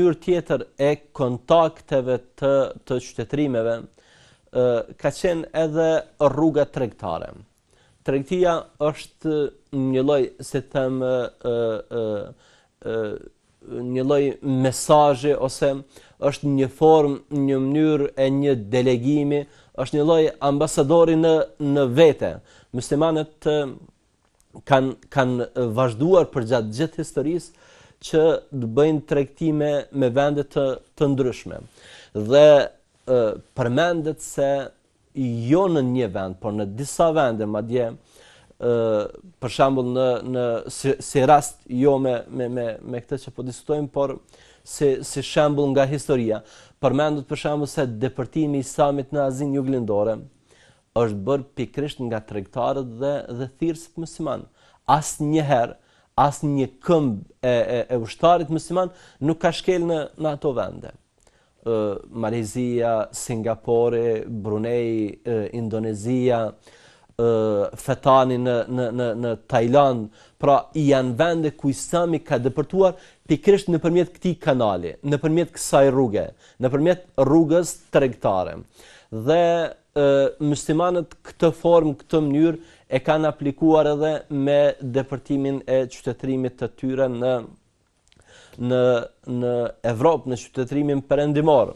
mënyrë tjetër e kontakteve të qytetërimeve ka qenë edhe rruga tregtare. Tregtia është një lloj, si them, një lloj mesazhi ose është një formë, një mënyrë e një delegimi, është një lloj ambasadori në vete. Muslimanët kanë vazhduar përgjatë gjithë historisë që të bëjnë tregtime me vende të ndryshme. Dhe përmendet se jo në një vend, por në disa vende, madje për shembull si rast jo me këtë që po diskutojmë, por si shembull nga historia, përmendet për shembull se depërtimi i Islamit në Azinë Juglindore është bërë pikërisht nga tregtarët dhe thirrësit musliman. Asnjëherë, asnjë këmbë e ushtarit musliman nuk ka shkel në ato vende. Malezia, Singapore, Brunei, Indonezia, Fetani në Tajland, pra janë vende ku Islami ka depërtuar pikërisht nëpërmjet këtij kanali, nëpërmjet kësaj rruge, nëpërmjet rrugës tregtare. Dhe muslimanët këtë formë, këtë mënyrë e kanë aplikuar edhe me depërtimin e qytetërimit të tyre në Evropë, në qytetërimin perëndimor.